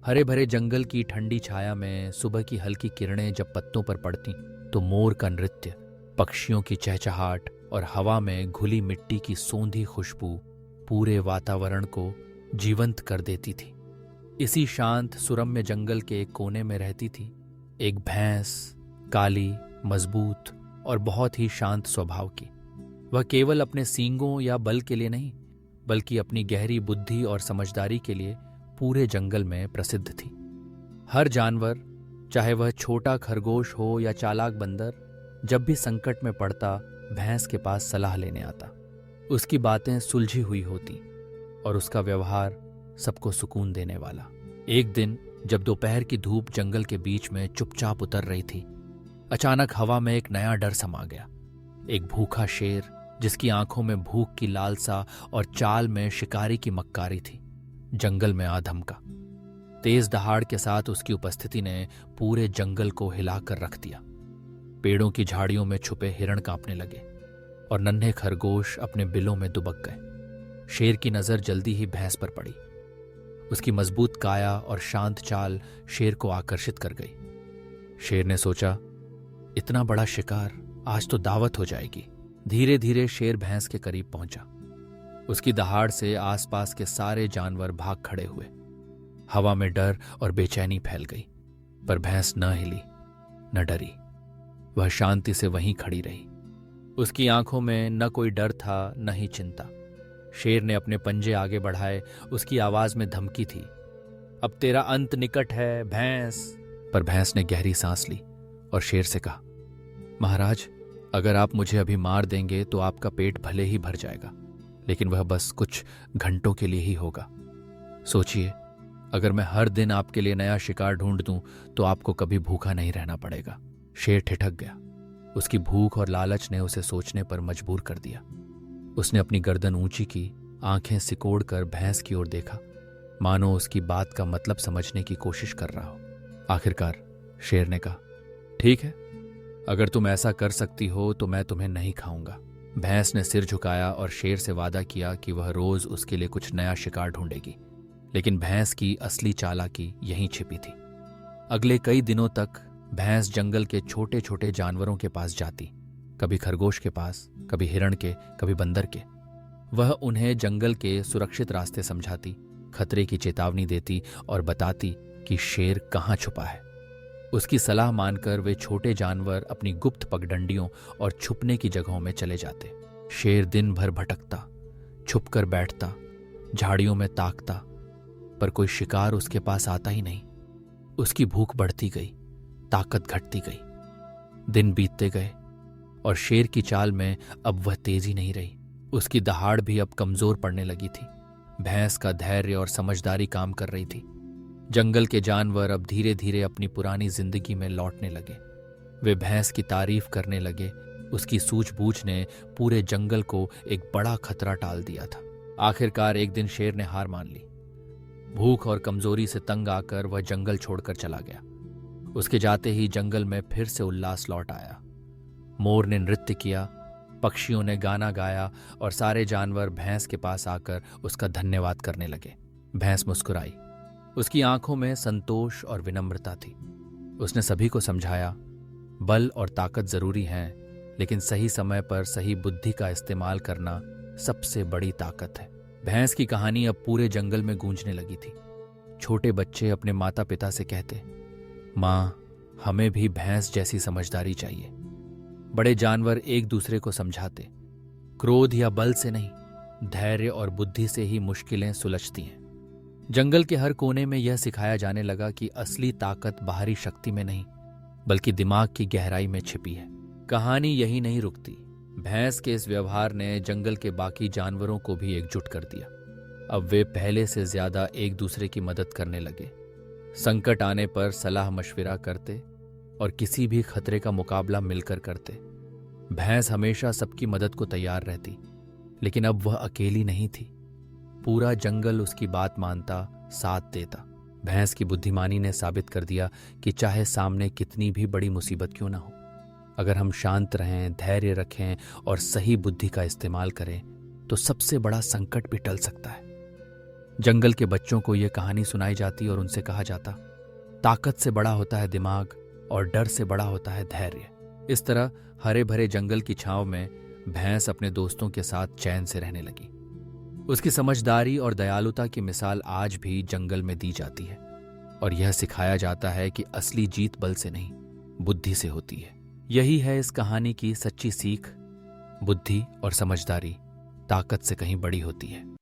हरे भरे जंगल की ठंडी छाया में सुबह की हल्की किरणें जब पत्तों पर पड़ती तो मोर का नृत्य, पक्षियों की चहचहाट और हवा में घुली मिट्टी की सोंधी खुशबू पूरे वातावरण को जीवंत कर देती थी। इसी शांत सुरम्य जंगल के एक कोने में रहती थी एक भैंस, काली, मजबूत और बहुत ही शांत स्वभाव की। वह केवल अपने सींगों या बल के लिए नहीं, बल्कि अपनी गहरी बुद्धि और समझदारी के लिए पूरे जंगल में प्रसिद्ध थी। हर जानवर, चाहे वह छोटा खरगोश हो या चालाक बंदर, जब भी संकट में पड़ता भैंस के पास सलाह लेने आता। उसकी बातें सुलझी हुई होती और उसका व्यवहार सबको सुकून देने वाला। एक दिन जब दोपहर की धूप जंगल के बीच में चुपचाप उतर रही थी, अचानक हवा में एक नया डर समा गया। एक भूखा शेर, जिसकी आंखों में भूख की लालसा और चाल में शिकारी की मक्कारी थी, जंगल में आ धमका। तेज दहाड़ के साथ उसकी उपस्थिति ने पूरे जंगल को हिलाकर रख दिया। पेड़ों की झाड़ियों में छुपे हिरण कांपने लगे और नन्हे खरगोश अपने बिलों में दुबक गए। शेर की नजर जल्दी ही भैंस पर पड़ी। उसकी मजबूत काया और शांत चाल शेर को आकर्षित कर गई। शेर ने सोचा, इतना बड़ा शिकार, आज तो दावत हो जाएगी। धीरे धीरे शेर भैंस के करीब पहुंचा। उसकी दहाड़ से आसपास के सारे जानवर भाग खड़े हुए। हवा में डर और बेचैनी फैल गई, पर भैंस न हिली, न डरी। वह शांति से वहीं खड़ी रही। उसकी आंखों में न कोई डर था, न ही चिंता। शेर ने अपने पंजे आगे बढ़ाए। उसकी आवाज में धमकी थी, अब तेरा अंत निकट है भैंस। पर भैंस ने गहरी सांस ली और शेर से कहा, महाराज, अगर आप मुझे अभी मार देंगे तो आपका पेट भले ही भर जाएगा, लेकिन वह बस कुछ घंटों के लिए ही होगा। सोचिए, अगर मैं हर दिन आपके लिए नया शिकार ढूंढ दूं तो आपको कभी भूखा नहीं रहना पड़ेगा। शेर ठिठक गया। उसकी भूख और लालच ने उसे सोचने पर मजबूर कर दिया। उसने अपनी गर्दन ऊंची की, आंखें सिकोड़कर भैंस की ओर देखा, मानो उसकी बात का मतलब समझने की कोशिश कर रहा हो। आखिरकार शेर ने कहा, ठीक है, अगर तुम ऐसा कर सकती हो तो मैं तुम्हें नहीं खाऊंगा। भैंस ने सिर झुकाया और शेर से वादा किया कि वह रोज उसके लिए कुछ नया शिकार ढूंढेगी। लेकिन भैंस की असली चालाकी यहीं छिपी थी। अगले कई दिनों तक भैंस जंगल के छोटे छोटे जानवरों के पास जाती, कभी खरगोश के पास, कभी हिरण के, कभी बंदर के। वह उन्हें जंगल के सुरक्षित रास्ते समझाती, खतरे की चेतावनी देती और बताती कि शेर कहाँ छुपा है। उसकी सलाह मानकर वे छोटे जानवर अपनी गुप्त पगडंडियों और छुपने की जगहों में चले जाते। शेर दिन भर भटकता, छुपकर बैठता, झाड़ियों में ताकता, पर कोई शिकार उसके पास आता ही नहीं। उसकी भूख बढ़ती गई, ताकत घटती गई। दिन बीतते गए और शेर की चाल में अब वह तेजी नहीं रही। उसकी दहाड़ भी अब कमजोर पड़ने लगी थी। भैंस का धैर्य और समझदारी काम कर रही थी। जंगल के जानवर अब धीरे धीरे अपनी पुरानी जिंदगी में लौटने लगे। वे भैंस की तारीफ करने लगे। उसकी सूझबूझ ने पूरे जंगल को एक बड़ा खतरा टाल दिया था। आखिरकार एक दिन शेर ने हार मान ली। भूख और कमजोरी से तंग आकर वह जंगल छोड़कर चला गया। उसके जाते ही जंगल में फिर से उल्लास लौट आया। मोर ने नृत्य किया, पक्षियों ने गाना गाया और सारे जानवर भैंस के पास आकर उसका धन्यवाद करने लगे। भैंस मुस्कुराई। उसकी आंखों में संतोष और विनम्रता थी। उसने सभी को समझाया, बल और ताकत जरूरी हैं, लेकिन सही समय पर सही बुद्धि का इस्तेमाल करना सबसे बड़ी ताकत है। भैंस की कहानी अब पूरे जंगल में गूंजने लगी थी। छोटे बच्चे अपने माता पिता से कहते, माँ, हमें भी भैंस जैसी समझदारी चाहिए। बड़े जानवर एक दूसरे को समझाते, क्रोध या बल से नहीं, धैर्य और बुद्धि से ही मुश्किलें सुलझती हैं। जंगल के हर कोने में यह सिखाया जाने लगा कि असली ताकत बाहरी शक्ति में नहीं, बल्कि दिमाग की गहराई में छिपी है। कहानी यही नहीं रुकती। भैंस के इस व्यवहार ने जंगल के बाकी जानवरों को भी एकजुट कर दिया। अब वे पहले से ज्यादा एक दूसरे की मदद करने लगे। संकट आने पर सलाह मशविरा करते और किसी भी खतरे का मुकाबला मिलकर करते। भैंस हमेशा सबकी मदद को तैयार रहती, लेकिन अब वह अकेली नहीं थी। पूरा जंगल उसकी बात मानता, साथ देता। भैंस की बुद्धिमानी ने साबित कर दिया कि चाहे सामने कितनी भी बड़ी मुसीबत क्यों ना हो, अगर हम शांत रहें, धैर्य रखें और सही बुद्धि का इस्तेमाल करें तो सबसे बड़ा संकट भी टल सकता है। जंगल के बच्चों को यह कहानी सुनाई जाती और उनसे कहा जाता, ताकत से बड़ा होता है दिमाग और डर से बड़ा होता है धैर्य। इस तरह हरे भरे जंगल की छांव में भैंस अपने दोस्तों के साथ चैन से रहने लगी। उसकी समझदारी और दयालुता की मिसाल आज भी जंगल में दी जाती है और यह सिखाया जाता है कि असली जीत बल से नहीं, बुद्धि से होती है। यही है इस कहानी की सच्ची सीख। बुद्धि और समझदारी ताकत से कहीं बड़ी होती है।